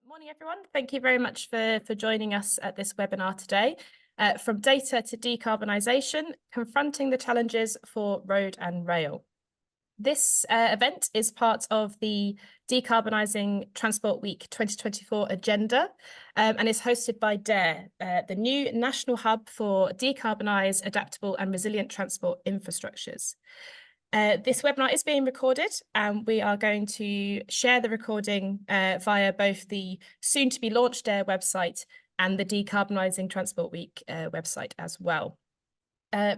Morning, everyone. Thank you very much for joining us at this webinar today. From data to decarbonisation, confronting the challenges for road and rail. This event is part of the Decarbonising Transport Week 2024 agenda and is hosted by DARE, the new national hub for decarbonised, adaptable and resilient transport infrastructures. This webinar is being recorded and we are going to share the recording via both the soon-to-be launched DARE website and the Decarbonising Transport Week website as well.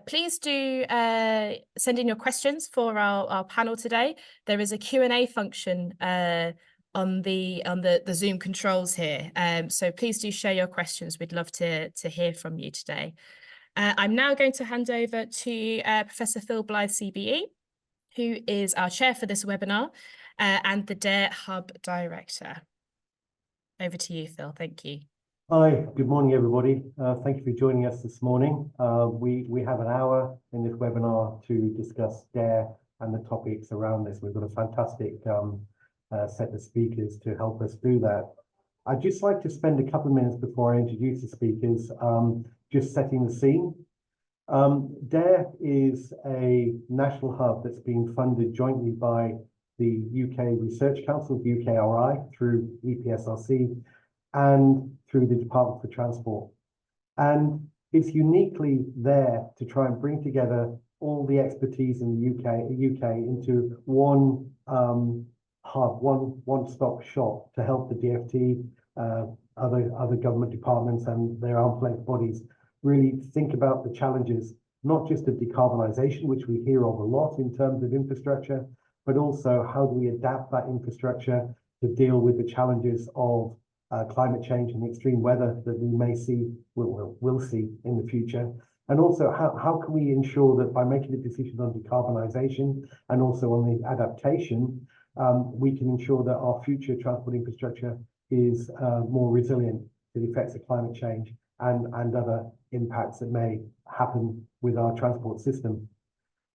Please do send in your questions for our panel today. There is a Q&A function on the Zoom controls here, so please do share your questions. We'd love to hear from you today. I'm now going to hand over to Professor Phil Blythe, CBE, who is our chair for this webinar and the DARE Hub Director. Over to you, Phil. Thank you. Hi, good morning, everybody. Thank you for joining us this morning. We have an hour in this webinar to discuss DARE and the topics around this. We've got a fantastic set of speakers to help us do that. I'd just like to spend a couple of minutes before I introduce the speakers, just setting the scene. DARE is a national hub that's being funded jointly by the UK Research Council, UKRI, through EPSRC, and through the Department for Transport. And it's uniquely there to try and bring together all the expertise in the UK into one hub, one-stop shop to help the DFT, other government departments and their arm's length bodies really think about the challenges, not just of decarbonisation, which we hear of a lot in terms of infrastructure, but also how do we adapt that infrastructure to deal with the challenges of climate change and extreme weather that we may see, will see in the future. And also how can we ensure that by making the decisions on decarbonisation and also on the adaptation, we can ensure that our future transport infrastructure is more resilient to the effects of climate change and other impacts that may happen with our transport system.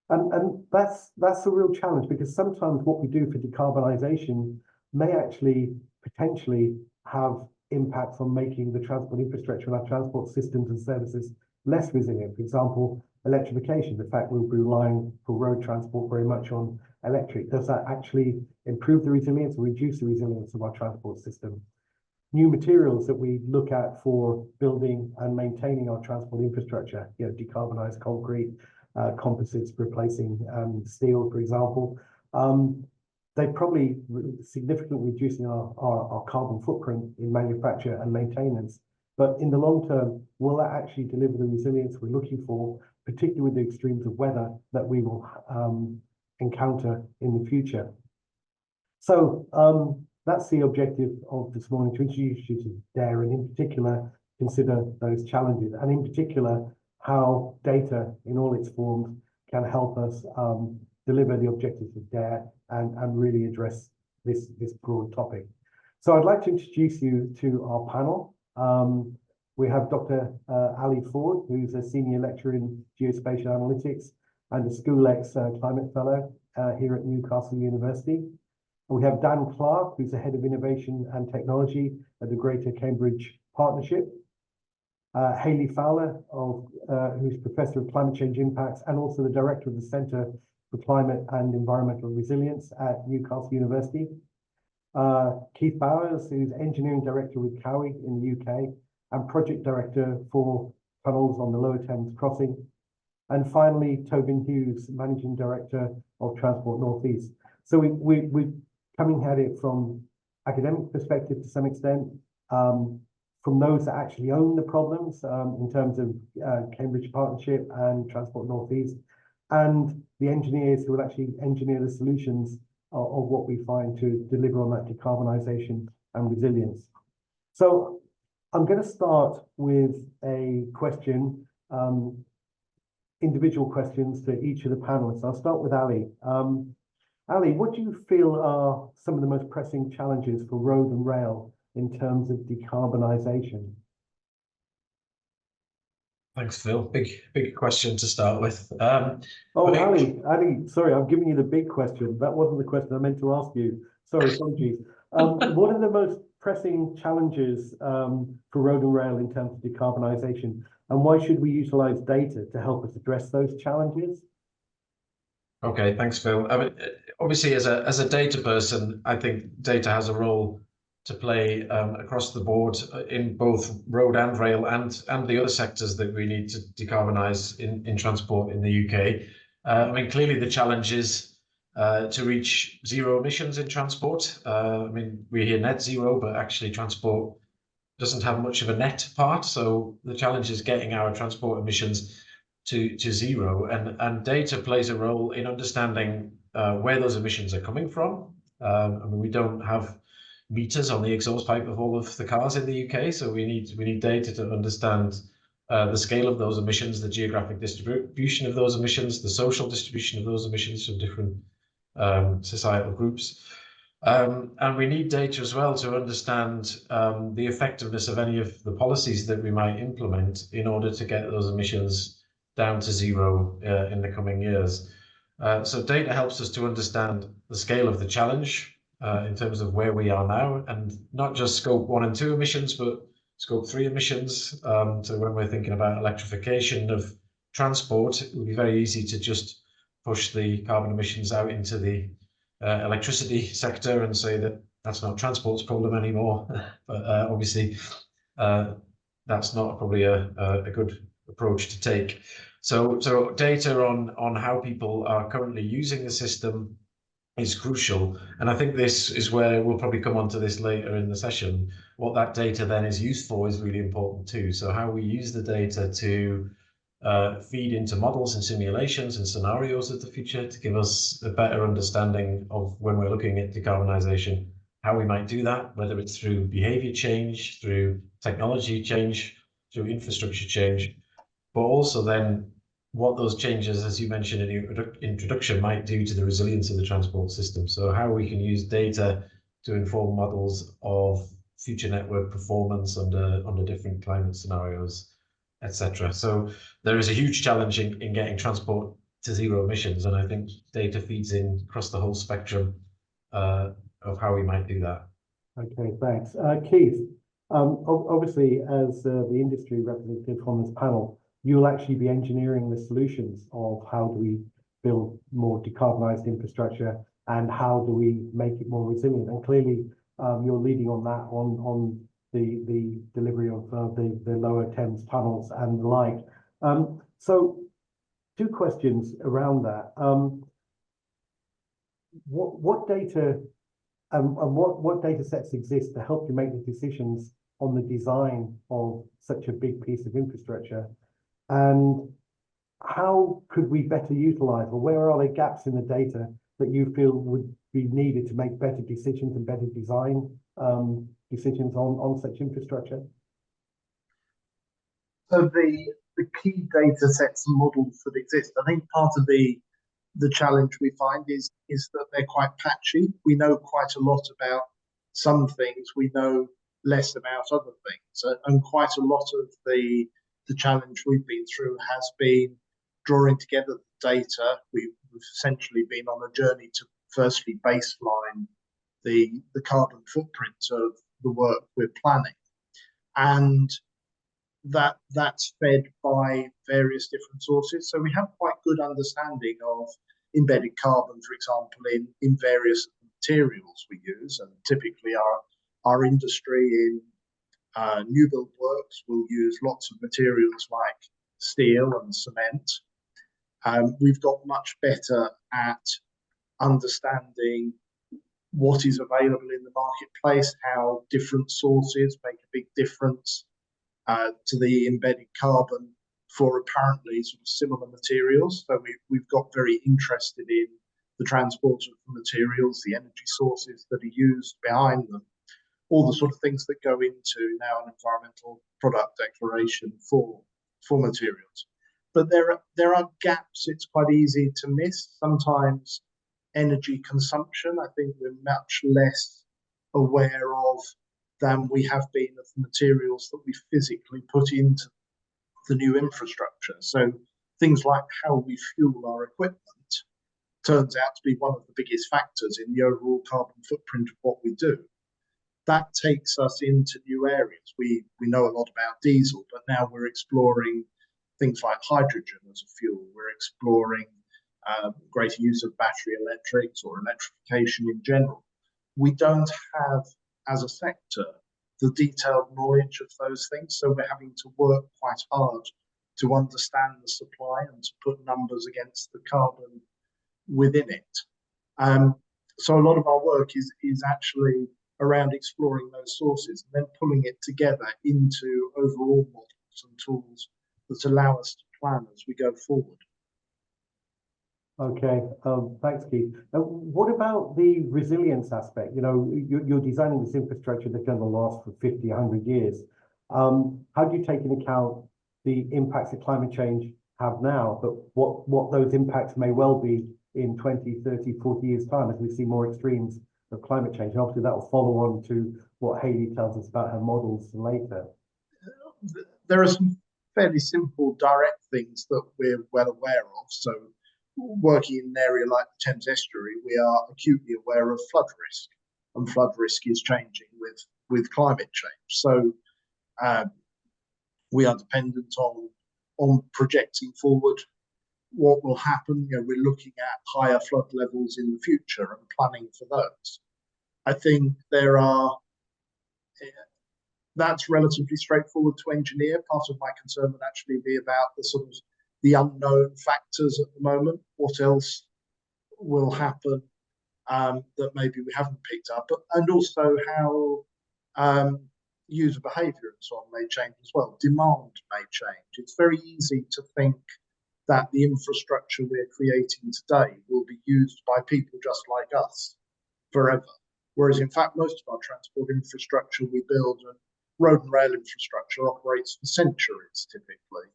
And that's a real challenge, because sometimes what we do for decarbonisation may actually potentially have impacts on making the transport infrastructure and our transport systems and services less resilient. For example, electrification, the fact we'll be relying for road transport very much on electric. Does that actually improve the resilience or reduce the resilience of our transport system? New materials that we look at for building and maintaining our transport infrastructure, decarbonised concrete, composites replacing steel, for example, they're probably significantly reducing our carbon footprint in manufacture and maintenance. But in the long term, will that actually deliver the resilience we're looking for, particularly with the extremes of weather that we will encounter in the future? So that's the objective of this morning, to introduce you to DARE and in particular consider those challenges, and in particular how data in all its forms can help us deliver the objectives of DARE and really address this broad topic. So I'd like to introduce you to our panel. We have Dr. Ali Ford, who's a senior lecturer in geospatial analytics and a SchoolX climate fellow here at Newcastle University. We have Dan Clark, who's the head of innovation and technology at the Greater Cambridge Partnership. Hayley Fowler, who's Professor of Climate Change Impacts and also the Director of the Centre for Climate and Environmental Resilience at Newcastle University. Keith Bowers, who's Engineering Director with Cowie in the UK and Project Director for tunnels on the Lower Thames Crossing. And finally, Tobin Hughes, Managing Director of Transport North East. So we're coming at it from academic perspective to some extent, from those that actually own the problems in terms of Cambridge Partnership and Transport North East, and the engineers who will actually engineer the solutions of what we find to deliver on that decarbonisation and resilience. So I'm going to start with a question, individual questions to each of the panelists. I'll start with Ali. Ali, what do you feel are some of the most pressing challenges for road and rail in terms of decarbonisation? Thanks, Phil. Big question to start with. Ali, sorry, I'm giving you the big question. That wasn't the question I meant to ask you. Sorry, apologies. What are the most pressing challenges for road and rail in terms of decarbonisation, and why should we utilise data to help us address those challenges? Okay, thanks, Phil. I mean, obviously, as a data person, I think data has a role to play across the board in both road and rail and the other sectors that we need to decarbonise in transport in the UK. I mean, clearly the challenge is to reach zero emissions in transport. I mean, we hear net zero, but actually transport doesn't have much of a net part. So the challenge is getting our transport emissions to zero, and data plays a role in understanding where those emissions are coming from. I mean, we don't have meters on the exhaust pipe of all of the cars in the UK, so we need data to understand the scale of those emissions, the geographic distribution of those emissions, the social distribution of those emissions from different societal groups. And we need data as well to understand the effectiveness of any of the policies that we might implement in order to get those emissions down to zero in the coming years. So data helps us to understand the scale of the challenge in terms of where we are now, and not just scope 1 and 2 emissions, but scope 3 emissions. So when we're thinking about electrification of transport, it would be very easy to just push the carbon emissions out into the electricity sector and say that that's not transport's problem anymore. But obviously, that's not probably a good approach to take. So data on how people are currently using the system is crucial. And I think this is where we'll probably come on to this later in the session. What that data then is used for is really important too. So how we use the data to feed into models and simulations and scenarios of the future to give us a better understanding of, when we're looking at decarbonisation, how we might do that, whether it's through behaviour change, through technology change, through infrastructure change, but also then what those changes, as you mentioned in your introduction, might do to the resilience of the transport system. So how we can use data to inform models of future network performance under different climate scenarios, etc. So there is a huge challenge in getting transport to zero emissions, and I think data feeds in across the whole spectrum of how we might do that. Okay, thanks. Keith, obviously, as the industry representative on this panel, you'll actually be engineering the solutions of how do we build more decarbonised infrastructure and how do we make it more resilient. And clearly, you're leading on that on the delivery of the lower Thames tunnels and the like. So, two questions around that. What data and what data sets exist to help you make the decisions on the design of such a big piece of infrastructure? And how could we better utilize, or where are there gaps in the data that you feel would be needed to make better decisions and better design decisions on such infrastructure? So the key data sets and models that exist, I think part of the challenge we find is that they're quite patchy. We know quite a lot about some things, we know less about other things, and quite a lot of the challenge we've been through has been drawing together the data. We've essentially been on a journey to firstly baseline the carbon footprint of the work we're planning, and that's fed by various different sources. So we have quite good understanding of embedded carbon, for example, in various materials we use, and typically our industry in new build works will use lots of materials like steel and cement. We've got much better at understanding what is available in the marketplace, how different sources make a big difference to the embedded carbon for apparently sort of similar materials. So we've got very interested in the transport of the materials, the energy sources that are used behind them, all the sort of things that go into now an environmental product declaration for materials. But there are gaps it's quite easy to miss. Sometimes energy consumption, I think we're much less aware of than we have been of the materials that we physically put into the new infrastructure. So things like how we fuel our equipment turns out to be one of the biggest factors in the overall carbon footprint of what we do. that takes us into new areas. We know a lot about diesel, but now we're exploring things like hydrogen as a fuel. We're exploring greater use of battery electrics or electrification in general. We don't have, as a sector, the detailed knowledge of those things, so we're having to work quite hard to understand the supply and to put numbers against the carbon within it. So a lot of our work is actually around exploring those sources and then pulling it together into overall models and tools that allow us to plan as we go forward. Okay, thanks, Keith. What about the resilience aspect? You know, you're designing this infrastructure that's going to last for 50, 100 years. How do you take into account the impacts that climate change have now, but what those impacts may well be in 20, 30, 40 years' time as we see more extremes of climate change? And obviously that will follow on to what Hayley tells us about her models later. There are some fairly simple, direct things that we're well aware of. So working in an area like the Thames Estuary, we are acutely aware of flood risk, and flood risk is changing with climate change. So we are dependent on projecting forward what will happen. You know, we're looking at higher flood levels in the future and planning for those. I think that's relatively straightforward to engineer. Part of my concern would actually be about the sort of the unknown factors at the moment. What else will happen that maybe we haven't picked up, and also how user behaviour and so on may change as well. Demand may change. It's very easy to think that the infrastructure we're creating today will be used by people just like us forever. Whereas in fact, most of our transport infrastructure we build, and road and rail infrastructure operates for centuries typically.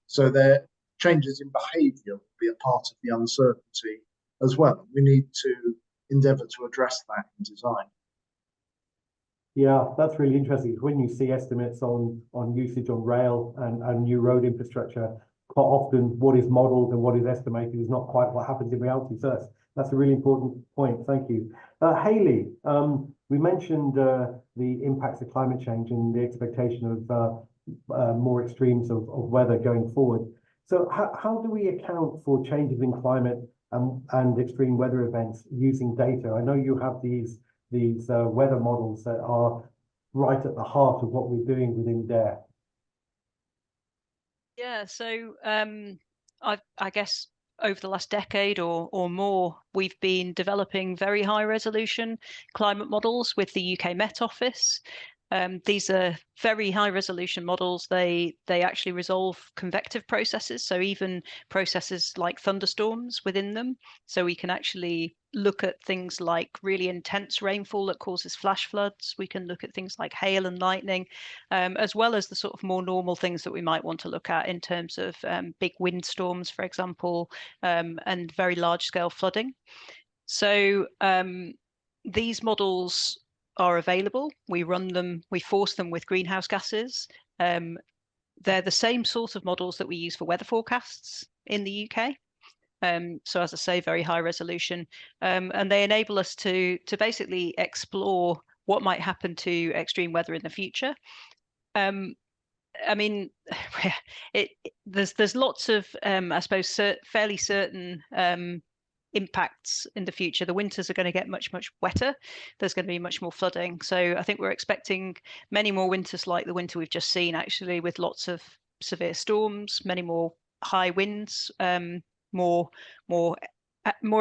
So there changes in behaviour will be a part of the uncertainty as well. We need to endeavour to address that in design. Yeah, that's really interesting. When you see estimates on usage on rail and new road infrastructure, quite often what is modelled and what is estimated is not quite what happens in reality. So that's a really important point. Thank you. Hayley, we mentioned the impacts of climate change and the expectation of more extremes of weather going forward. So how do we account for changes in climate and extreme weather events using data? I know you have these weather models that are right at the heart of what we're doing within DARE. Yeah, so I guess over the last decade or more, we've been developing very high resolution climate models with the UK Met Office. These are very high resolution models. They actually resolve convective processes, so even processes like thunderstorms within them. So we can actually look at things like really intense rainfall that causes flash floods. We can look at things like hail and lightning, as well as the sort of more normal things that we might want to look at in terms of big windstorms, for example, and very large scale flooding. So these models are available. We run them, we force them with greenhouse gases. They're the same sort of models that we use for weather forecasts in the UK. So as I say, very high resolution, and they enable us to basically explore what might happen to extreme weather in the future. I mean, there's lots of, I suppose, fairly certain impacts in the future. The winters are going to get much wetter. There's going to be much more flooding. So I think we're expecting many more winters like the winter we've just seen, actually, with lots of severe storms, many more high winds, more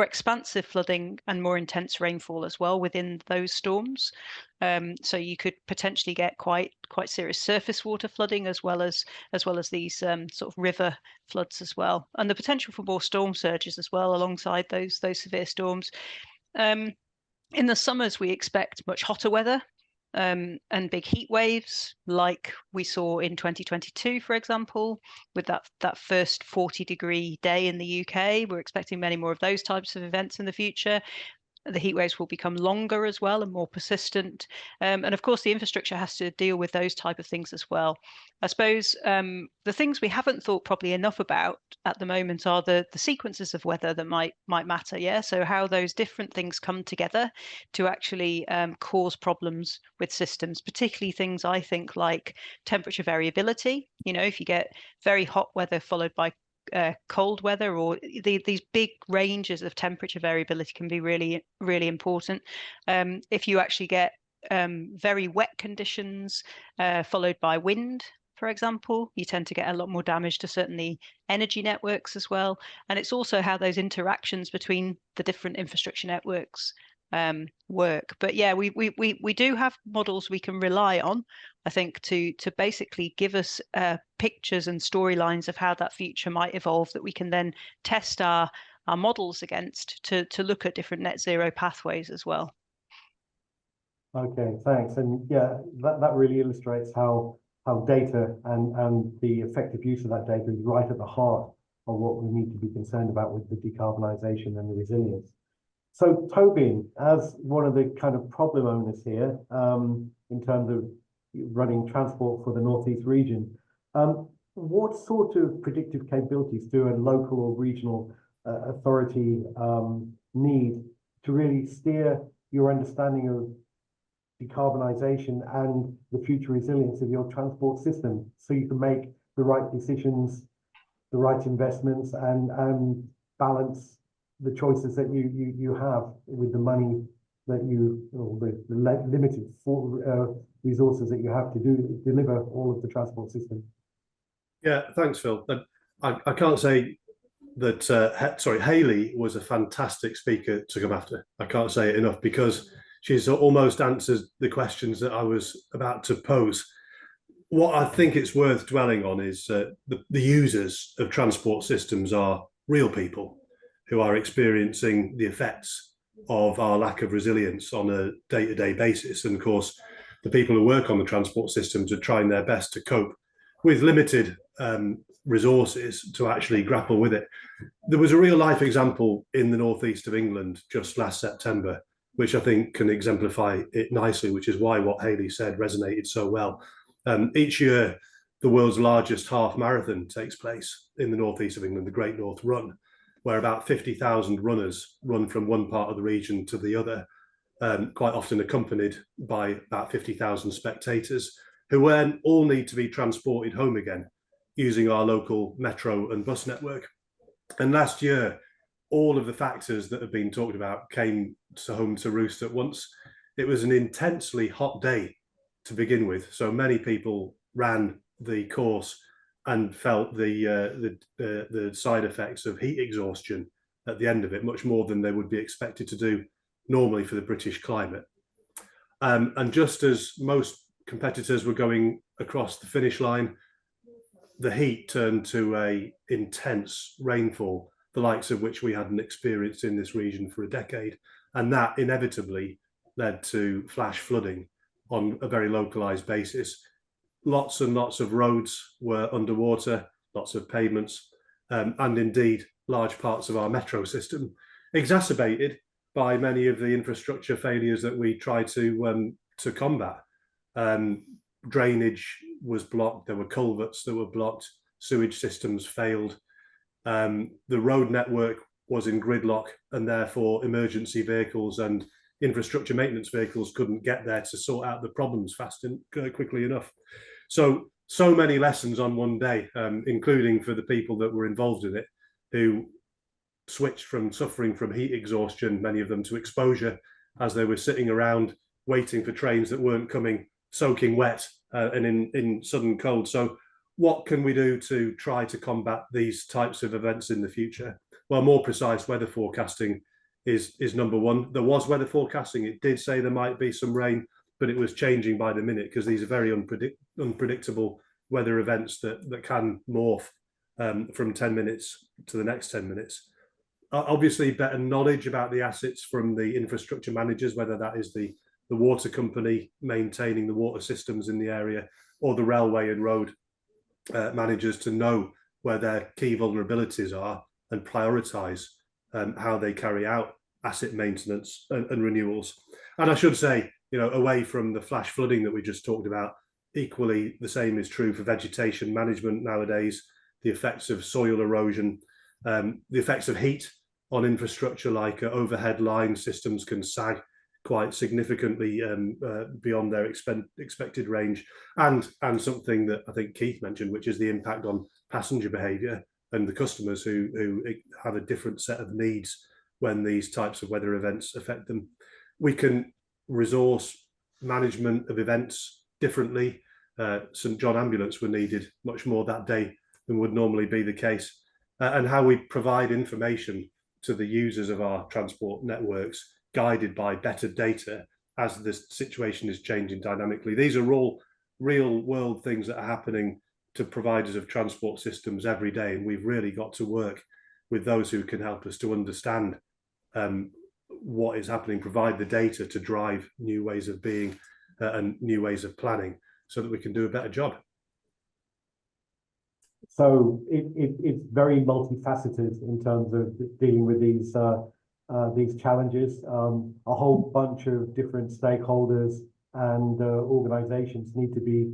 expansive flooding and more intense rainfall as well within those storms. So you could potentially get quite serious surface water flooding as well as these sort of river floods as well, and the potential for more storm surges as well alongside those severe storms. In the summers, we expect much hotter weather and big heat waves like we saw in 2022, for example, with that first 40-degree day in the UK. We're expecting many more of those types of events in the future. the heat waves will become longer as well and more persistent. And of course, the infrastructure has to deal with those type of things as well. I suppose the things we haven't thought probably enough about at the moment are the sequences of weather that might matter. Yeah, so how those different things come together to actually cause problems with systems, particularly things I think like temperature variability. You know, if you get very hot weather followed by cold weather, or these big ranges of temperature variability can be really, really important. If you actually get very wet conditions followed by wind, for example, you tend to get a lot more damage to certainly energy networks as well. And it's also how those interactions between the different infrastructure networks work. But yeah, we do have models we can rely on, I think, to basically give us pictures and storylines of how that future might evolve, that we can then test our models against to look at different net zero pathways as well. Okay, thanks. And yeah, that really illustrates how data and the effective use of that data is right at the heart of what we need to be concerned about with the decarbonisation and the resilience. So Tobin, as one of the kind of problem owners here, in terms of running transport for the Northeast region, what sort of predictive capabilities do a local or regional authority need to really steer your understanding of decarbonisation and the future resilience of your transport system, so you can make the right decisions, the right investments, and balance the choices that you have with the money that or the limited resources that you have to deliver all of the transport system? Yeah, thanks, Phil. I can't say that, sorry, Hayley was a fantastic speaker to come after. I can't say it enough, because she's almost answered the questions that I was about to pose. What I think it's worth dwelling on is the users of transport systems are real people who are experiencing the effects of our lack of resilience on a day-to-day basis. And of course, the people who work on the transport systems are trying their best to cope with limited resources to actually grapple with it. There was a real life example in the northeast of England just last September, which I think can exemplify it nicely, which is why what Hayley said resonated so well. Each year, the world's largest half marathon takes place in the northeast of England, the Great North Run, where about 50,000 runners run from one part of the region to the other, quite often accompanied by about 50,000 spectators, who then all need to be transported home again using our local metro and bus network. And last year, all of the factors that have been talked about came home to roost at once. It was an intensely hot day to begin with, so many people ran the course and felt the side effects of heat exhaustion at the end of it, much more than they would be expected to do normally for the British climate. And just as most competitors were going across the finish line, the heat turned to a intense rainfall, the likes of which we hadn't experienced in this region for a decade. And that inevitably led to flash flooding on a very localized basis. Lots and lots of roads were underwater, lots of pavements, and indeed large parts of our metro system, exacerbated by many of the infrastructure failures that we try to combat. Drainage was blocked, there were culverts that were blocked, sewage systems failed. The road network was in gridlock, and therefore emergency vehicles and infrastructure maintenance vehicles couldn't get there to sort out the problems fast and quickly enough. So many lessons on one day, including for the people that were involved in it, who switched from suffering from heat exhaustion, many of them, to exposure as they were sitting around waiting for trains that weren't coming, soaking wet and in sudden cold. So what can we do to try to combat these types of events in the future? Well, more precise weather forecasting is number one. There was weather forecasting. It did say there might be some rain, but it was changing by the minute, because these are very unpredictable weather events that can morph from 10 minutes to the next 10 minutes. Obviously, better knowledge about the assets from the infrastructure managers, whether that is the water company maintaining the water systems in the area, or the railway and road managers, to know where their key vulnerabilities are and prioritise how they carry out asset maintenance and renewals. And I should say, you know, away from the flash flooding that we just talked about, equally the same is true for vegetation management nowadays, the effects of soil erosion, the effects of heat on infrastructure like overhead line systems can sag quite significantly beyond their expected range, and something that I think Keith mentioned, which is the impact on passenger behaviour and the customers who have a different set of needs when these types of weather events affect them. We can resource management of events differently. St John Ambulance were needed much more that day than would normally be the case, and how we provide information to the users of our transport networks, guided by better data as the situation is changing dynamically. These are all real world things that are happening to providers of transport systems every day, and we've really got to work with those who can help us to understand what is happening, provide the data to drive new ways of being and new ways of planning, so that we can do a better job. So it's very multifaceted in terms of dealing with these challenges. A whole bunch of different stakeholders and organizations need to be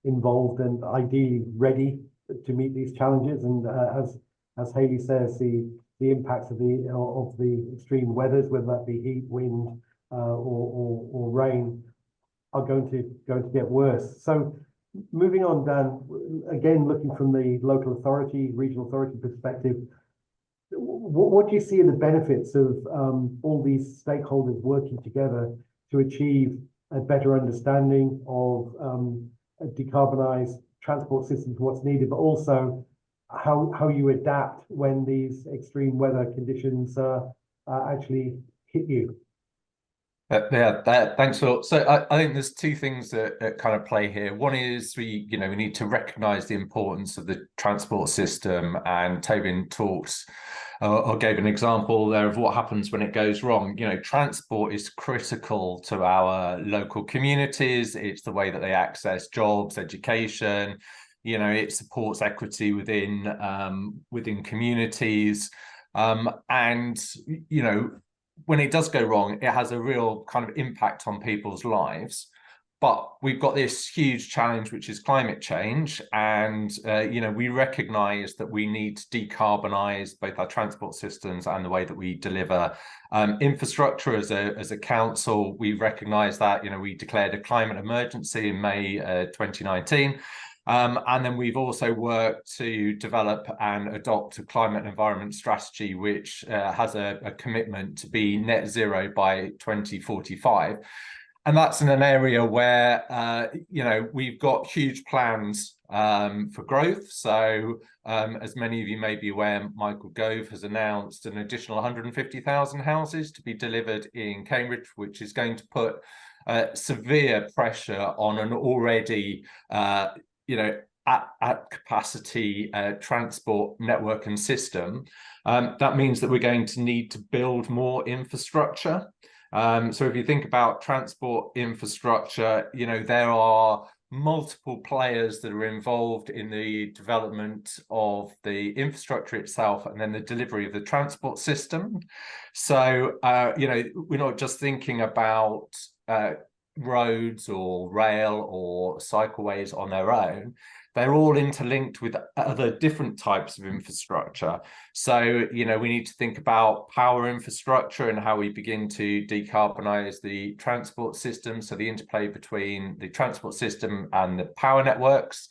involved and ideally ready to meet these challenges. And as Hayley says, the impacts of the extreme weathers, whether that be heat, wind, or rain, are going to get worse. So moving on, Dan, again, looking from the local authority, regional authority perspective, what do you see are the benefits of all these stakeholders working together to achieve a better understanding of decarbonised transport systems, what's needed, but also how you adapt when these extreme weather conditions actually hit you? Thanks, Phil. So I think there's two things that kind of play here. One is we need to recognise the importance of the transport system, and Tobin talked or gave an example there of what happens when it goes wrong. You know, transport is critical to our local communities. It's the way that they access jobs, education. You know, it supports equity within communities, and you know, when it does go wrong, it has a real kind of impact on people's lives. But we've got this huge challenge, which is climate change. And, we recognise that we need to decarbonise both our transport systems and the way that we deliver infrastructure. As a council, we recognise that, we declared a climate emergency in May 2019. And then we've also worked to develop and adopt a climate and environment strategy, which has a commitment to be net zero by 2045. And that's in an area where, we've got huge plans for growth. So as many of you may be aware, Michael Gove has announced an additional 150,000 houses to be delivered in Cambridge, which is going to put severe pressure on an already at capacity transport network and system. That means that we're going to need to build more infrastructure. So if you think about transport infrastructure, there are multiple players that are involved in the development of the infrastructure itself and then the delivery of the transport system. So, we're not just thinking about roads or rail or cycleways on their own. They're all interlinked with other different types of infrastructure. So, we need to think about power infrastructure and how we begin to decarbonise the transport system. So the interplay between the transport system and the power networks.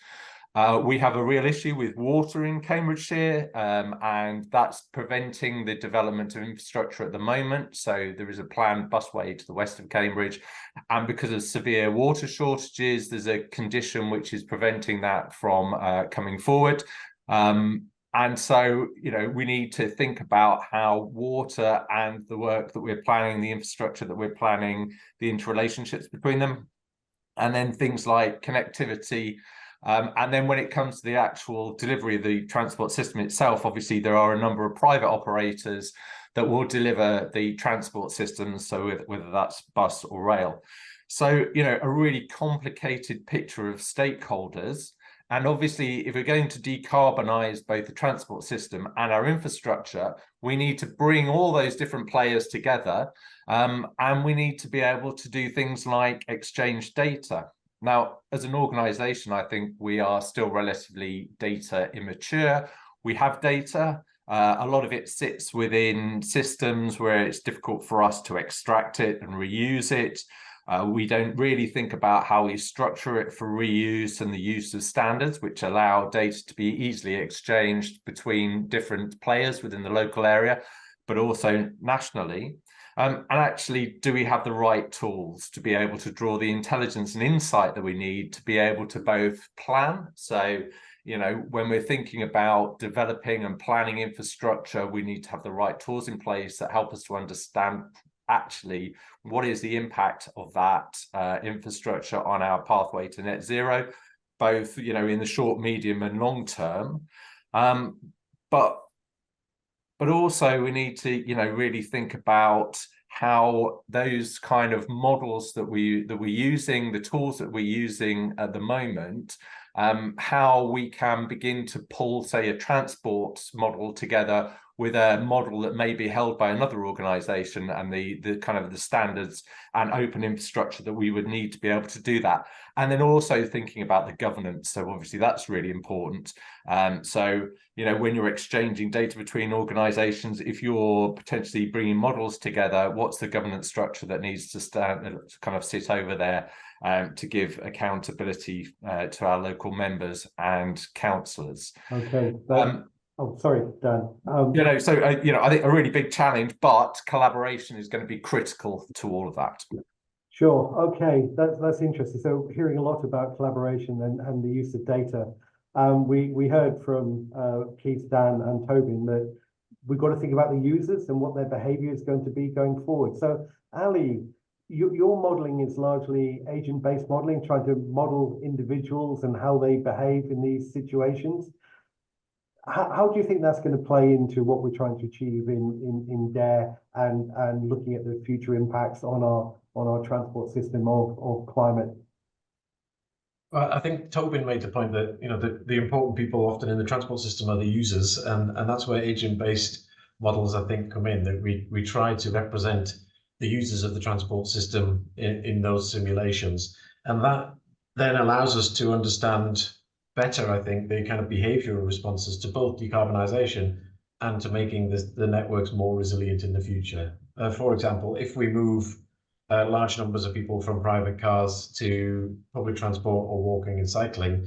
We have a real issue with water in Cambridgeshire, and that's preventing the development of infrastructure at the moment. So there is a planned busway to the west of Cambridge, and because of severe water shortages, there's a condition which is preventing that from coming forward. And so, we need to think about how water and the work that we're planning, the infrastructure that we're planning, the interrelationships between them, and then things like connectivity. And then when it comes to the actual delivery of the transport system itself, obviously there are a number of private operators that will deliver the transport systems, so whether that's bus or rail. So, a really complicated picture of stakeholders. And obviously, if we're going to decarbonise both the transport system and our infrastructure, We need to bring all those different players together, and we need to be able to do things like exchange data. Now, as an organization, I think we are still relatively data immature. We have data. A lot of it sits within systems where it's difficult for us to extract it and reuse it. We don't really think about how we structure it for reuse and the use of standards, which allow data to be easily exchanged between different players within the local area, but also nationally. And actually, do we have the right tools to be able to draw the intelligence and insight that we need to be able to both plan? So, you know, when we're thinking about developing and planning infrastructure, we need to have the right tools in place that help us to understand actually what is the impact of that infrastructure on our pathway to net zero, both, you know, in the short, medium and long term. But also we need to, you know, really think about how those kind of models that we're using, the tools that we're using at the moment, how we can begin to pull, say, a transport model together with a model that may be held by another organization, and the kind of the standards and open infrastructure that we would need to be able to do that. And then also thinking about the governance. So obviously that's really important. So, you know, when you're exchanging data between organizations, if you're potentially bringing models together, what's the governance structure that needs to stand, to kind of sit over there to give accountability to our local members and councillors? Okay. Oh, sorry, Dan. You know, so you know, I think a really big challenge, but collaboration is going to be critical to all of that. Sure. Okay, that's interesting. So hearing a lot about collaboration and the use of data. We heard from Keith, Dan, and Tobin that we've got to think about the users and what their behaviour is going to be going forward. So, Ali, your modelling is largely agent-based modelling, trying to model individuals and how they behave in these situations. How do you think that's going to play into what we're trying to achieve in DARE and looking at the future impacts on our transport system of climate? Well, I think Tobin made the point that, you know, the important people often in the transport system are the users, and that's where agent-based models, I think, come in, that we try to represent the users of the transport system in those simulations. And that then allows us to understand better, I think, the kind of behavioural responses to both decarbonisation and to making the networks more resilient in the future. For example, if we move large numbers of people from private cars to public transport or walking and cycling,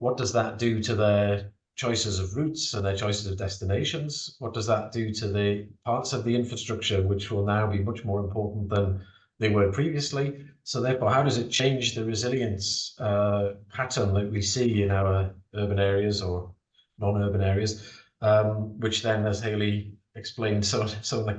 what does that do to their choices of routes and their choices of destinations? What does that do to the parts of the infrastructure which will now be much more important than they were previously? So therefore, how does it change the resilience pattern that we see in our urban areas or non-urban areas, which then, as Hayley explained so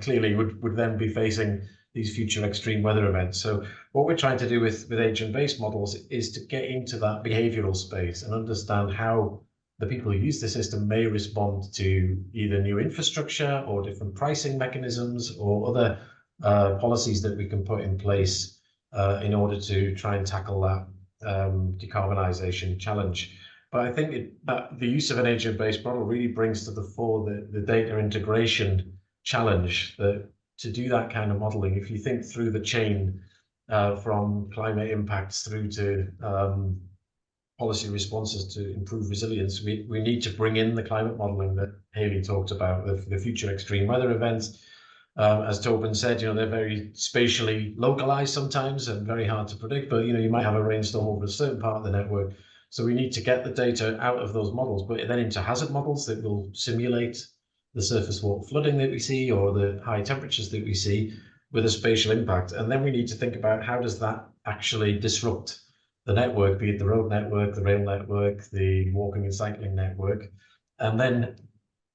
clearly, would then be facing these future extreme weather events. So what we're trying to do with agent-based models is to get into that behavioural space and understand how the people who use the system may respond to either new infrastructure or different pricing mechanisms or other policies that we can put in place in order to try and tackle that decarbonisation challenge. But I think that the use of an agent-based model really brings to the fore the data integration challenge. That to do that kind of modelling, if you think through the chain from climate impacts through to policy responses to improve resilience, we need to bring in the climate modelling that Hayley talked about, the future extreme weather events. As Tobin said, you know, they're very spatially localized sometimes and very hard to predict, but, you know, you might have a rainstorm over a certain part of the network. So we need to get the data out of those models, but then into hazard models that will simulate the surface water flooding that we see or the high temperatures that we see with a spatial impact. And then we need to think about how does that actually disrupt the network, be it the road network, the rail network, the walking and cycling network. And then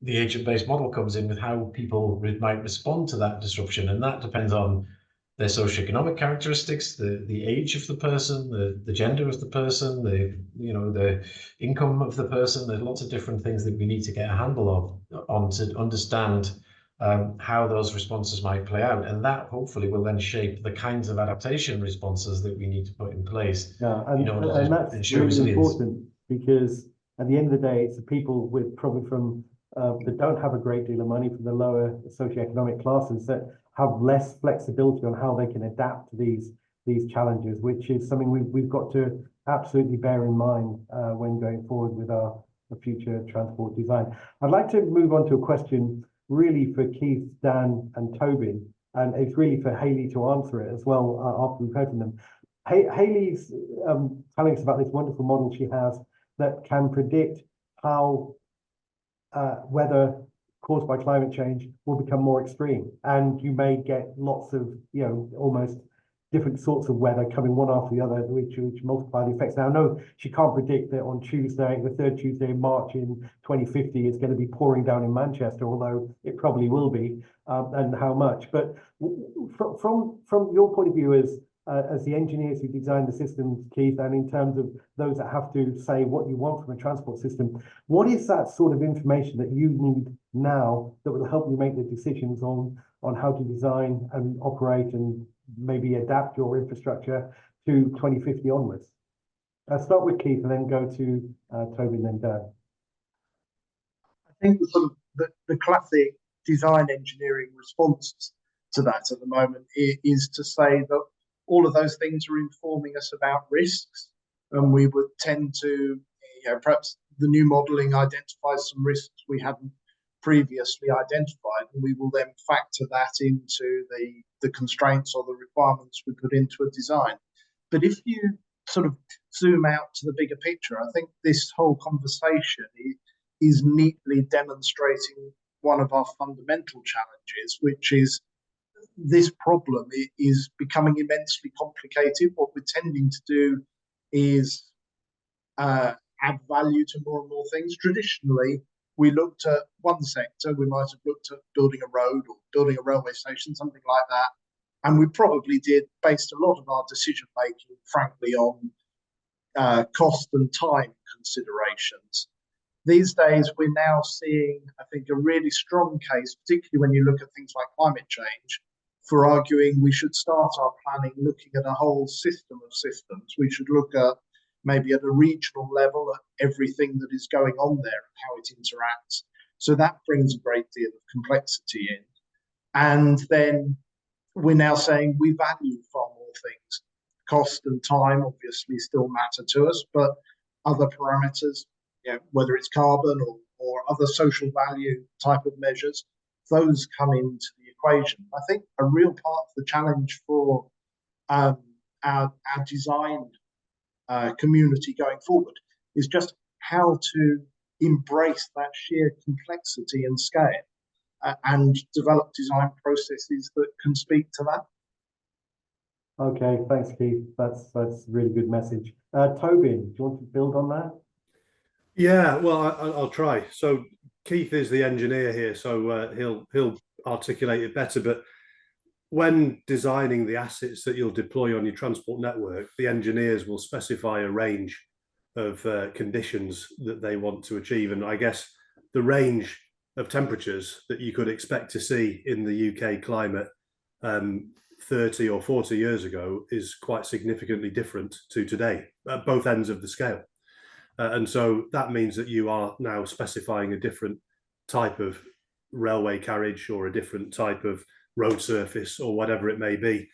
the agent-based model comes in with how people might respond to that disruption, and that depends on their socioeconomic characteristics, the age of the person, the gender of the person, the income of the person. There's lots of different things that we need to get a handle on to understand how those responses might play out, and that hopefully will then shape the kinds of adaptation responses that we need to put in place. Yeah, and that's really important, because at the end of the day, it's the people with probably from that don't have a great deal of money, for the lower socioeconomic classes that have less flexibility on how they can adapt to these challenges, which is something we've got to absolutely bear in mind when going forward with our future transport design. I'd like to move on to a question really for Keith, Dan, and Tobin, and it's really for Hayley to answer it as well after we've heard from them. Hayley's telling us about this wonderful model she has that can predict how weather caused by climate change will become more extreme, and you may get lots of, you know, almost different sorts of weather coming one after the other, which multiply the effects. Now, I know she can't predict that on Tuesday, the third Tuesday in March in 2050, it's going to be pouring down in Manchester, although it probably will be, and how much. But from your point of view as the engineers who design the systems, Keith, and in terms of those that have to say what you want from a transport system, what is that sort of information that you need now that will help you make the decisions on how to design and operate and maybe adapt your infrastructure to 2050 onwards? I'll start with Keith and then go to Tobin and Dan. I think the classic design engineering response to that at the moment is to say that all of those things are informing us about risks, and we would tend to, you know, perhaps the new modelling identifies some risks we hadn't previously identified, and we will then factor that into the constraints or the requirements we put into a design. But if you sort of zoom out to the bigger picture, I think this whole conversation is neatly demonstrating one of our fundamental challenges, which is this problem is becoming immensely complicated. What we're tending to do is add value to more and more things. Traditionally, we looked at one sector, we might have looked at building a road or building a railway station, something like that. And we probably did, based a lot of our decision making, frankly, on cost and time considerations. These days, we're now seeing, I think, a really strong case, particularly when you look at things like climate change, for arguing we should start our planning looking at a whole system of systems. We should look at maybe at a regional level at everything that is going on there and how it interacts. So that brings a great deal of complexity in. And then we're now saying we value far more things. Cost and time obviously still matter to us, but other parameters, you know, whether it's carbon or other social value type of measures, those come into the equation. I think a real part of the challenge for our design community going forward is just how to embrace that sheer complexity and scale and develop design processes that can speak to that. Okay, thanks, Keith. That's a really good message. Tobin, do you want to build on that? Yeah, well, I'll try. So Keith is the engineer here, so he'll articulate it better. But when designing the assets that you'll deploy on your transport network, the engineers will specify a range of conditions that they want to achieve. And I guess the range of temperatures that you could expect to see in the UK climate 30 or 40 years ago is quite significantly different to today at both ends of the scale. And so that means that you are now specifying a different type of railway carriage or a different type of road surface or whatever it may be,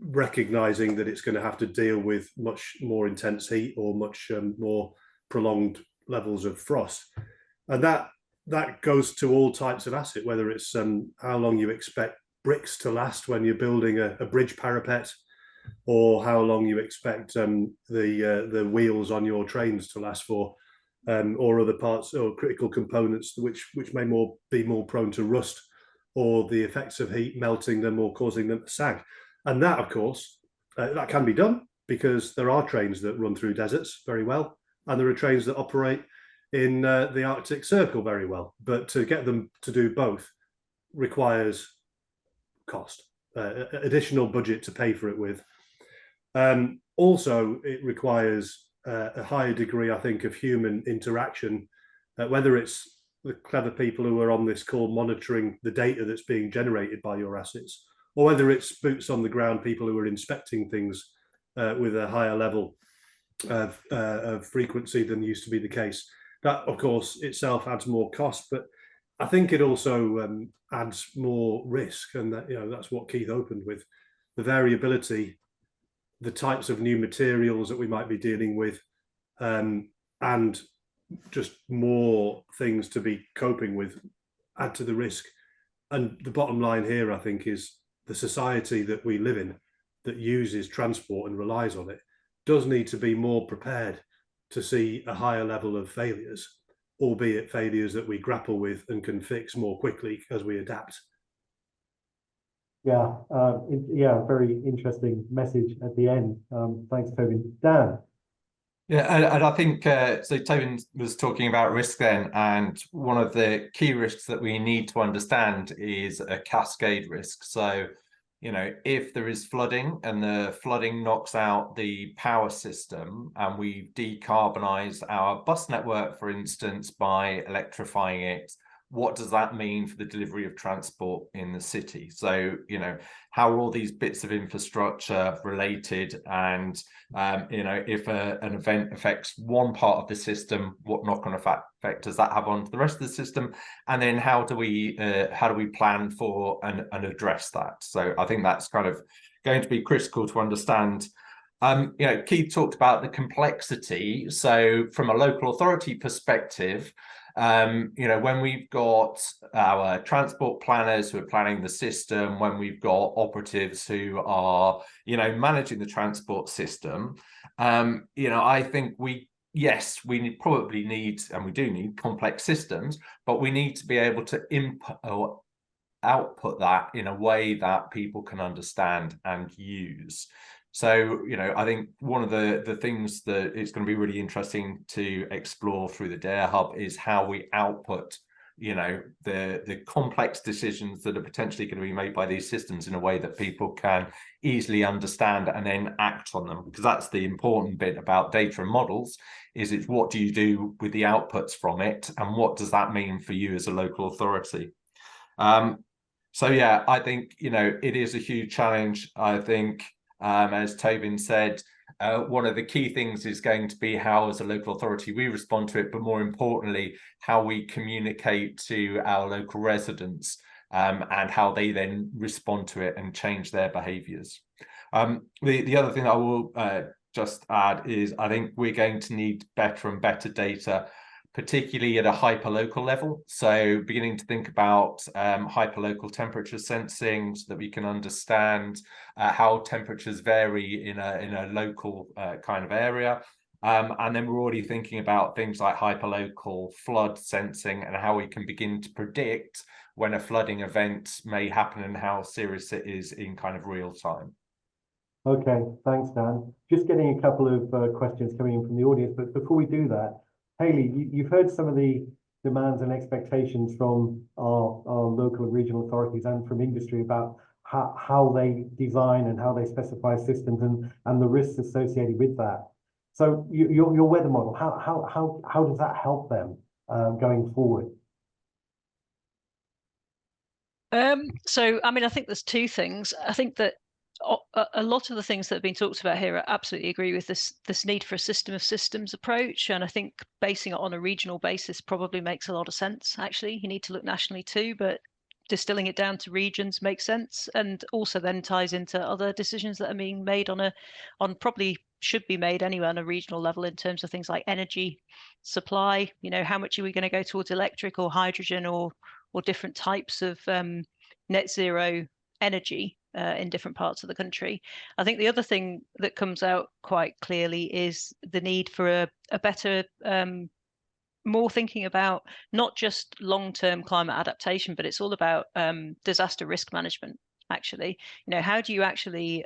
recognizing that it's going to have to deal with much more intense heat or much more prolonged levels of frost. And that goes to all types of asset, whether it's how long you expect bricks to last when you're building a bridge parapet, or how long you expect the wheels on your trains to last for, or other parts or critical components which may be more prone to rust, or the effects of heat melting them or causing them to sag. And that, of course, that can be done because there are trains that run through deserts very well, and there are trains that operate in the Arctic Circle very well. But to get them to do both requires cost, additional budget to pay for it with. Also, it requires a higher degree, I think, of human interaction, whether it's the clever people who are on this call monitoring the data that's being generated by your assets, or whether it's boots on the ground people who are inspecting things with a higher level of frequency than used to be the case. That, of course, itself adds more cost, but I think it also adds more risk, and that, that's what Keith opened with, the variability, the types of new materials that we might be dealing with, and just more things to be coping with add to the risk. And the bottom line here, I think, is the society that we live in that uses transport and relies on it does need to be more prepared to see a higher level of failures, albeit failures that we grapple with and can fix more quickly as we adapt. Yeah, very interesting message at the end. Thanks, Tobin. Dan. Yeah, and I think so. Tobin was talking about risk then, and one of the key risks that we need to understand is a cascade risk. So, if there is flooding and the flooding knocks out the power system, and we decarbonize our bus network, for instance, by electrifying it, what does that mean for the delivery of transport in the city? So, how are all these bits of infrastructure related? And, if an event affects one part of the system, what knock-on effect does that have on the rest of the system? And then how do we plan for and address that? So I think that's kind of going to be critical to understand. Keith talked about the complexity. So from a local authority perspective, when we've got our transport planners who are planning the system, when we've got operatives who are, managing the transport system, I think we probably need, and we do need complex systems, but we need to be able to input or output that in a way that people can understand and use. So, I think one of the things that it's going to be really interesting to explore through the DARE Hub is how we output, the complex decisions that are potentially going to be made by these systems in a way that people can easily understand and then act on them. Because that's the important bit about data and models, is it's what do you do with the outputs from it, and what does that mean for you as a local authority? So yeah, I think, it is a huge challenge. I think, as Tobin said, one of the key things is going to be how, as a local authority, we respond to it, but more importantly, how we communicate to our local residents, and how they then respond to it and change their behaviours. The other thing I will just add is I think we're going to need better and better data, particularly at a hyperlocal level. So beginning to think about hyperlocal temperature sensing, so that we can understand how temperatures vary in a local kind of area. And then we're already thinking about things like hyperlocal flood sensing and how we can begin to predict when a flooding event may happen and how serious it is in kind of real time. Okay, thanks, Dan. Just getting a couple of questions coming in from the audience, but before we do that, Hayley, you've heard some of the demands and expectations from our local and regional authorities and from industry about how they design and how they specify systems and the risks associated with that. So your weather model, how does that help them going forward? So, I think there's two things. I think that a lot of the things that have been talked about here, I absolutely agree with this need for a system of systems approach. And I think basing it on a regional basis probably makes a lot of sense. Actually, you need to look nationally too, but distilling it down to regions makes sense, and also then ties into other decisions that are being made on probably should be made anyway on a regional level in terms of things like energy supply. How much are we going to go towards electric or hydrogen or different types of net zero energy in different parts of the country. I think the other thing that comes out quite clearly is the need for a better, more thinking about not just long-term climate adaptation, but it's all about disaster risk management. Actually, how do you actually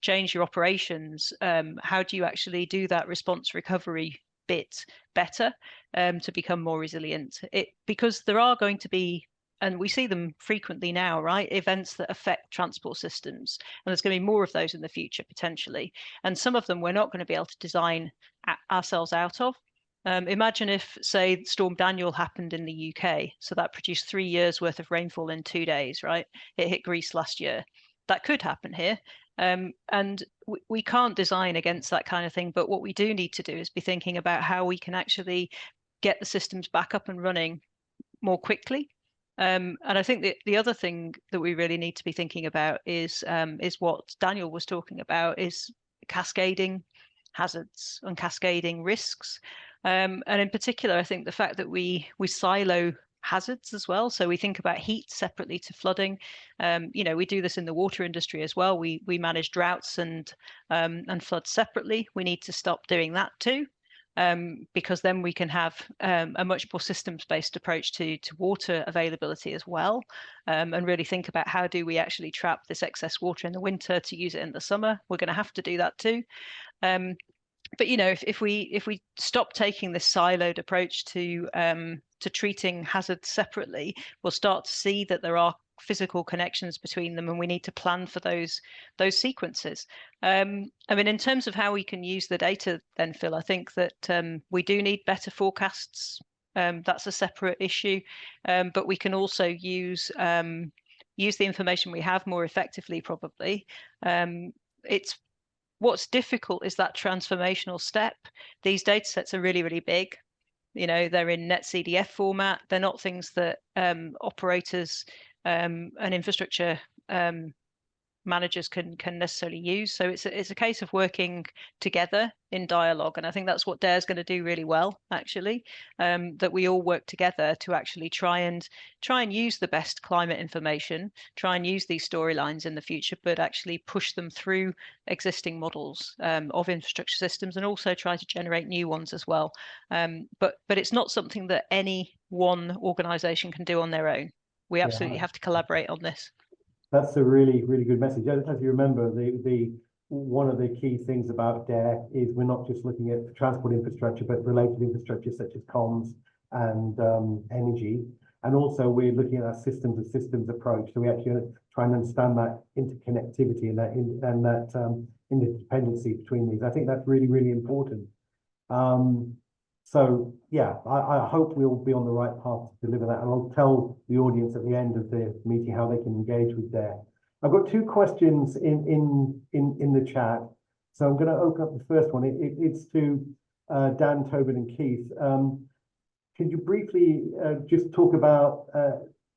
change your operations? How do you actually do that response recovery bit better to become more resilient? Because there are going to be, and we see them frequently now, right? Events that affect transport systems. And there's going to be more of those in the future, potentially. And some of them we're not going to be able to design ourselves out of. Imagine if, say, Storm Daniel happened in the UK. So that produced 3 years worth of rainfall in 2 days, right? It hit Greece last year. That could happen here. And we can't design against that kind of thing. But what we do need to do is be thinking about how we can actually get the systems back up and running more quickly. And I think the other thing that we really need to be thinking about is what Daniel was talking about, is cascading hazards and cascading risks. And in particular, I think the fact that we silo hazards as well. So we think about heat separately to flooding. We do this in the water industry as well. We manage droughts and floods separately. We need to stop doing that too. Because then we can have a much more systems-based approach to water availability as well, and really think about how do we actually trap this excess water in the winter to use it in the summer. We're going to have to do that too. But if we stop taking this siloed approach to treating hazards separately, we'll start to see that there are physical connections between them, and we need to plan for those sequences. In terms of how we can use the data then, Phil, I think that we do need better forecasts. That's a separate issue, but we can also use the information we have more effectively, probably. What's difficult is that transformational step. These data sets are really, really big. They're in NetCDF format. They're not things that operators and infrastructure managers can necessarily use. So it's a case of working together in dialogue, and I think that's what DARE is going to do really well, actually. That we all work together to actually try and use the best climate information, try and use these storylines in the future, but actually push them through existing models of infrastructure systems, and also try to generate new ones as well. But it's not something that any one organization can do on their own. We absolutely have to collaborate on this. That's a really, really good message. As you remember, one of the key things about DARE is we're not just looking at transport infrastructure, but related infrastructure such as comms and energy. And also we're looking at our systems approach. So we actually try and understand that interconnectivity and that interdependency between these. I think that's really, really important. So yeah, I hope we'll be on the right path to deliver that, and I'll tell the audience at the end of the meeting how they can engage with DARE. I've got two questions in the chat, so I'm going to open up the first one. It's to Dan, Tobin, and Keith. Could you briefly just talk about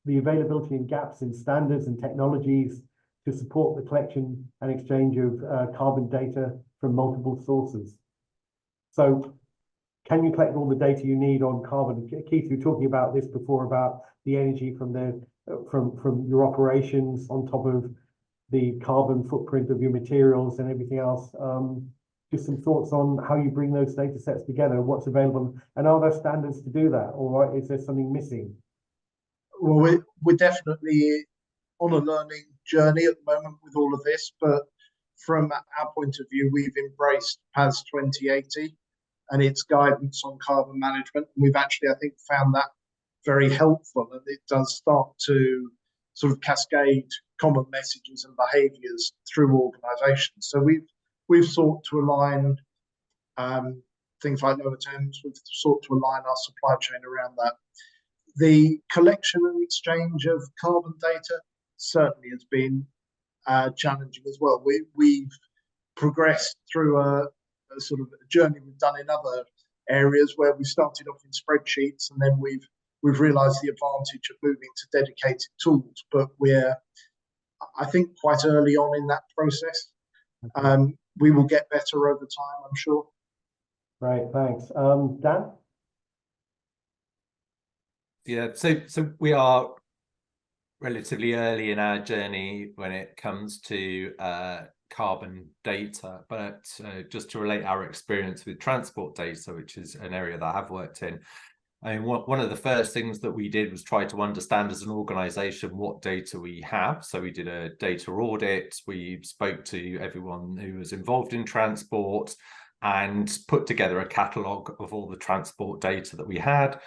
the availability and gaps in standards and technologies to support the collection and exchange of carbon data from multiple sources? So, can you collect all the data you need on carbon? Keith, you were talking about this before, about the energy from your operations on top of the carbon footprint of your materials and everything else. Just some thoughts on how you bring those data sets together and what's available, and are there standards to do that, or is there something missing? Well, we're definitely on a learning journey at the moment with all of this, but from our point of view, we've embraced PAS 2080 and its guidance on carbon management. We've actually, I think, found that very helpful, and it does start to sort of cascade common messages and behaviours through organisations. So we've sought to align things like lower Thames. We've sought to align our supply chain around that. The collection and exchange of carbon data certainly has been challenging as well. We've progressed through a sort of a journey we've done in other areas where we started off in spreadsheets, and then we've realised the advantage of moving to dedicated tools. But we're, I think, quite early on in that process. We will get better over time, I'm sure. Right, thanks. Dan? Yeah, so we are relatively early in our journey when it comes to carbon data, but just to relate our experience with transport data, which is an area that I have worked in, I mean, one of the first things that we did was try to understand as an organization what data we have. So we did a data audit, we spoke to everyone who was involved in transport and put together a catalogue of all the transport data that we had.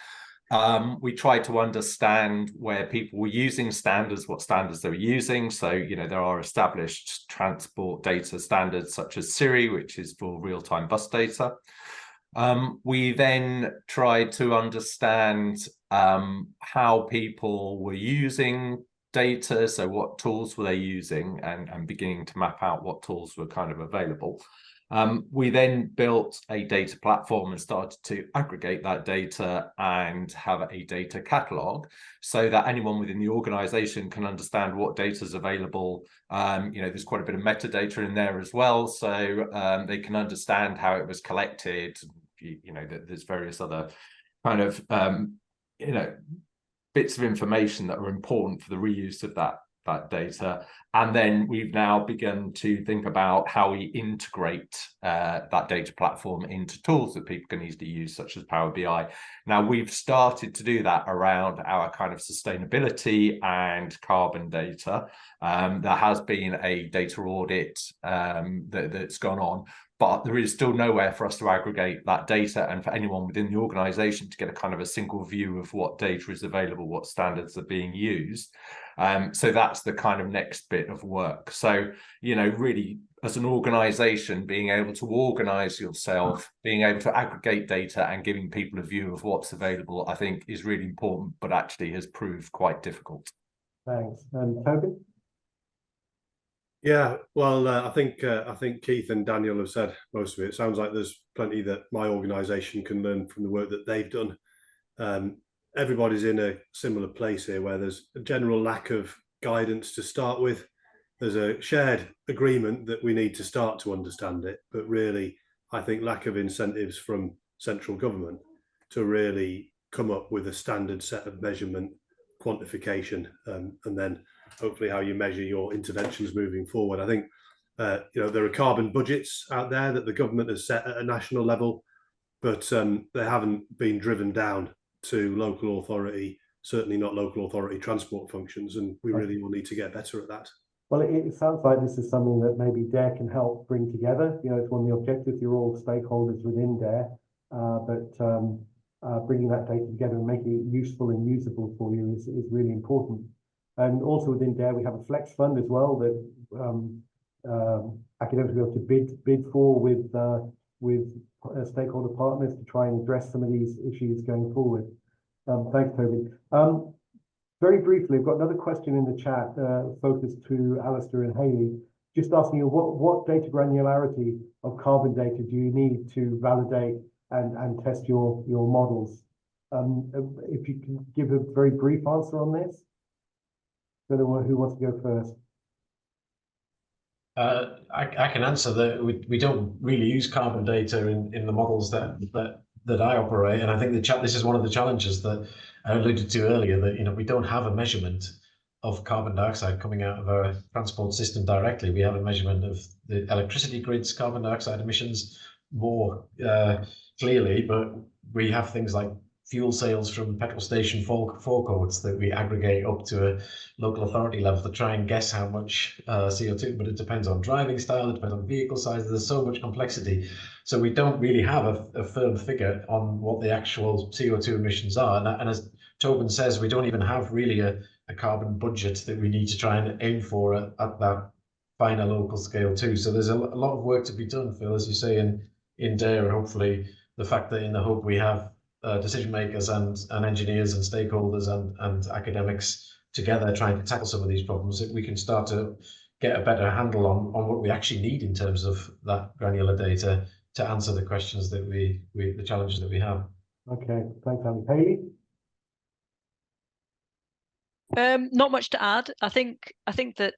We tried to understand where people were using standards, what standards they were using. So, you know, there are established transport data standards such as SIRI, which is for real-time bus data. We then tried to understand how people were using data. So what tools were they using, and beginning to map out what tools were kind of available. We then built a data platform and started to aggregate that data and have a data catalog so that anyone within the organization can understand what data is available. There's quite a bit of metadata in there as well, so they can understand how it was collected. There's various other kind of bits of information that are important for the reuse of that data. And then we've now begun to think about how we integrate that data platform into tools that people can easily use, such as Power BI. Now, we've started to do that around our kind of sustainability and carbon data. There has been a data audit that's gone on, but there is still nowhere for us to aggregate that data and for anyone within the organization to get a kind of a single view of what data is available, what standards are being used. So that's the kind of next bit of work. So, really, as an organization, being able to organize yourself, being able to aggregate data and giving people a view of what's available, I think is really important, but actually has proved quite difficult. Thanks. Toby? Yeah, well, I think Keith and Daniel have said most of it. It sounds like there's plenty that my organisation can learn from the work that they've done. Everybody's in a similar place here, where there's a general lack of guidance to start with. There's a shared agreement that we need to start to understand it, but really, I think lack of incentives from central government to really come up with a standard set of measurement, quantification, and then hopefully how you measure your interventions moving forward. I think there are carbon budgets out there that the government has set at a national level, but they haven't been driven down to local authority, certainly not local authority transport functions, and we really will need to get better at that. Well, it sounds like this is something that maybe DARE can help bring together. It's one of the objectives. You're all stakeholders within DARE, but bringing that data together and making it useful and usable for you is really important. And also within DARE, we have a flex fund as well that academics will be able to bid for with stakeholder partners to try and address some of these issues going forward. Thanks, Toby. Very briefly, I've got another question in the chat focused to Alistair and Hayley, just asking you what data granularity of carbon data do you need to validate and test your models? If you can give a very brief answer on this. I don't know who wants to go first. I can answer that. We don't really use carbon data in the models that I operate, and I think this is one of the challenges that I alluded to earlier, that we don't have a measurement of carbon dioxide coming out of our transport system directly. We have a measurement of the electricity grid's carbon dioxide emissions more clearly, but we have things like fuel sales from petrol station forecourts that we aggregate up to a local authority level to try and guess how much CO2, but it depends on driving style, it depends on vehicle size, there's so much complexity. So we don't really have a firm figure on what the actual CO2 emissions are. And as Tobin says, we don't even have really a carbon budget that we need to try and aim for at that finer local scale too. So there's a lot of work to be done, Phil, as you say, in DARE, and hopefully the fact that in the Hub we have decision makers and engineers and stakeholders and academics together trying to tackle some of these problems, that we can start to get a better handle on what we actually need in terms of that granular data to answer the questions that the challenges that we have. Okay, thanks, Andy. Hayley? Not much to add. I think that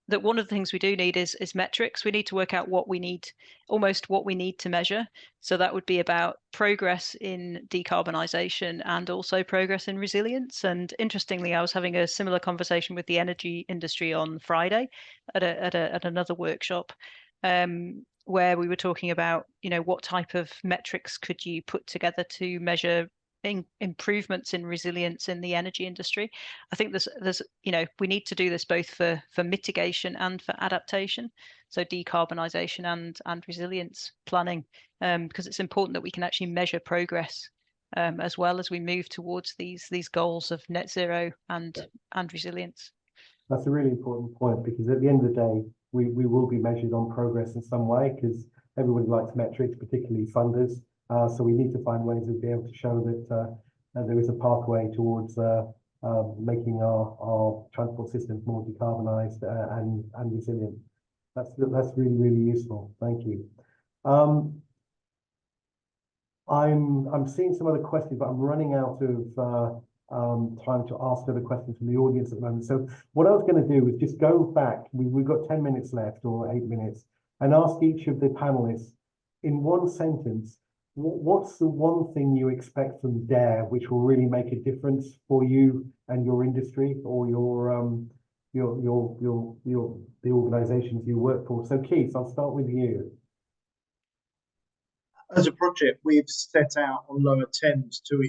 that one of the things we do need is metrics. We need to work out what we need to measure. So that would be about progress in decarbonisation and also progress in resilience. And interestingly, I was having a similar conversation with the energy industry on Friday at another workshop, where we were talking about, what type of metrics could you put together to measure improvements in resilience in the energy industry. I think there's we need to do this both for mitigation and for adaptation, so decarbonisation and resilience planning, because it's important that we can actually measure progress as well as we move towards these goals of net zero and resilience. That's a really important point, because at the end of the day, we will be measured on progress in some way, because everybody likes metrics, particularly funders. So we need to find ways of being able to show that there is a pathway towards making our transport systems more decarbonised and resilient. That's really, really useful. Thank you. I'm seeing some other questions, but I'm running out of time to ask other questions from the audience at the moment. So what I was going to do is just go back. We've got 10 minutes left, or 8 minutes, and ask each of the panelists in one sentence, what's the one thing you expect from DARE which will really make a difference for you and your industry, or the organizations you work for? So Keith, I'll start with you. As a project, we've set out on Lower Thames to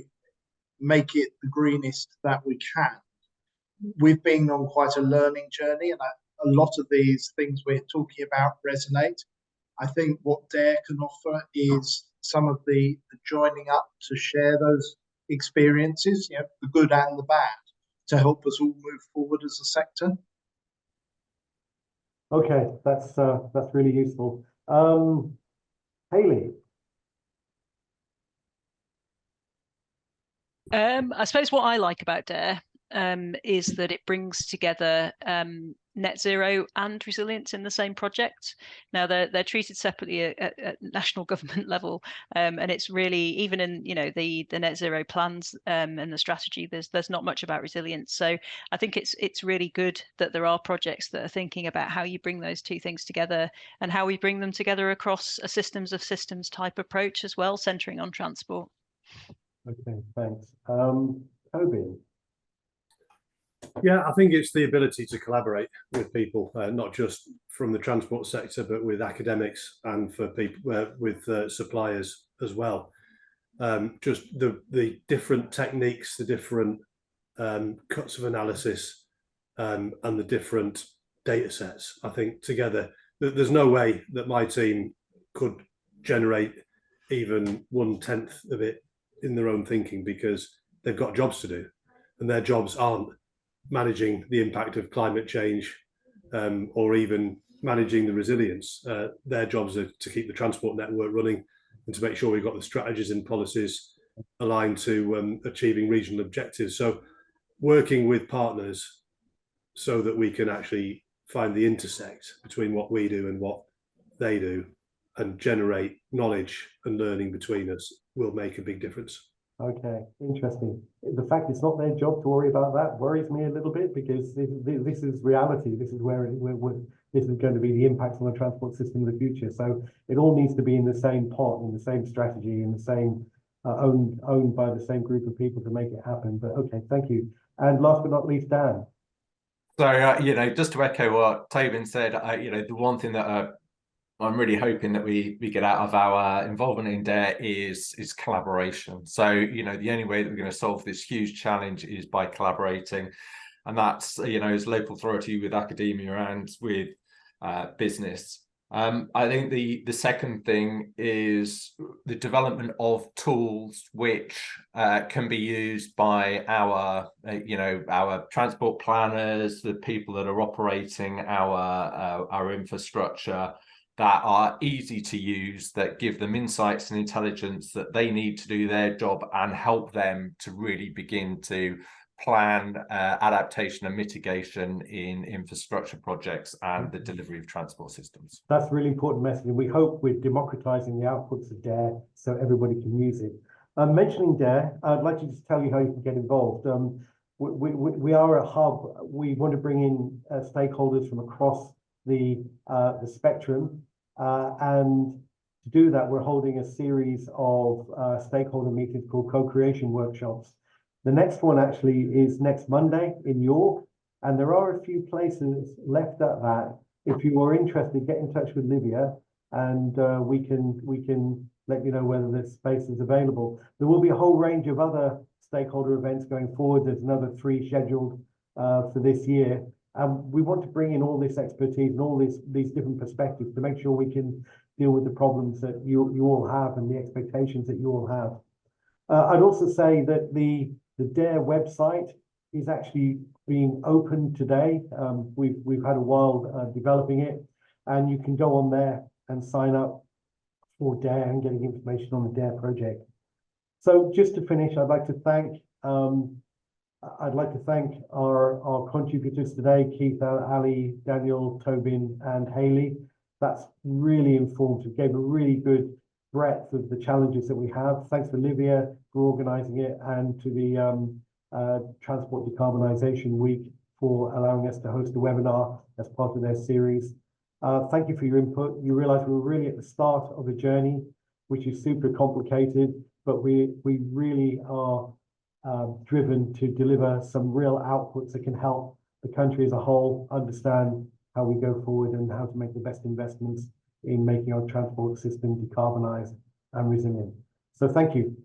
make it the greenest that we can. We've been on quite a learning journey, and a lot of these things we're talking about resonate. I think what DARE can offer is some of the joining up to share those experiences, you know, the good and the bad, to help us all move forward as a sector. Okay, that's really useful. Hayley. I suppose what I like about DARE is that it brings together net zero and resilience in the same project. Now they're treated separately at national government level, and it's really, even in the net zero plans and the strategy, there's not much about resilience. So I think it's really good that there are projects that are thinking about how you bring those two things together, and how we bring them together across a systems of systems type approach as well, centering on transport. Okay, thanks. Toby. Yeah, I think it's the ability to collaborate with people, not just from the transport sector, but with academics and for people with suppliers as well. Just the different techniques, the different cuts of analysis, and the different data sets. I think together, there's no way that my team could generate even 1/10 of it in their own thinking, because they've got jobs to do, and their jobs aren't managing the impact of climate change or even managing the resilience. Their jobs are to keep the transport network running and to make sure we've got the strategies and policies aligned to achieving regional objectives. So working with partners so that we can actually find the intersect between what we do and what they do, and generate knowledge and learning between us, will make a big difference. Okay, interesting. The fact it's not their job to worry about that worries me a little bit, because this is reality. This is where this is going to be the impact on the transport system of the future. So it all needs to be in the same pot, in the same strategy, in the same owned by the same group of people to make it happen. But okay, thank you. And last but not least, Dan. So just to echo what Tobin said, the one thing that I'm really hoping that we get out of our involvement in DARE is collaboration. So, the only way that we're going to solve this huge challenge is by collaborating. And that's, as local authority with academia and with business. I think the second thing is the development of tools which can be used by our transport planners, the people that are operating our infrastructure, that are easy to use, that give them insights and intelligence that they need to do their job, and help them to really begin to plan adaptation and mitigation in infrastructure projects and the delivery of transport systems. That's a really important message. We hope we're democratizing the outputs of DARE so everybody can use it. Mentioning DARE, I'd like to just tell you how you can get involved. We are a hub. We want to bring in stakeholders from across the spectrum, and to do that, we're holding a series of stakeholder meetings called co-creation workshops. The next one actually is next Monday in York, and there are a few places left at that. If you are interested, get in touch with Livia, and we can let you know whether this space is available. There will be a whole range of other stakeholder events going forward. There's another 3 scheduled for this year. We want to bring in all this expertise and all these different perspectives to make sure we can deal with the problems that you all have and the expectations that you all have. I'd also say that the DARE website is actually being opened today. We've had a while developing it, and you can go on there and sign up for DARE and getting information on the DARE project. So just to finish, I'd like to thank I'd like to thank our contributors today, Keith, Ali, Daniel, Tobin, and Hayley. That's really informative, gave a really good breadth of the challenges that we have. Thanks to Olivia for organising it, and to the Transport Decarbonisation Week for allowing us to host a webinar as part of their series. Thank you for your input. You realise we're really at the start of a journey, which is super complicated, but we really are driven to deliver some real outputs that can help the country as a whole understand how we go forward and how to make the best investments in making our transport system decarbonised and resilient. So thank you.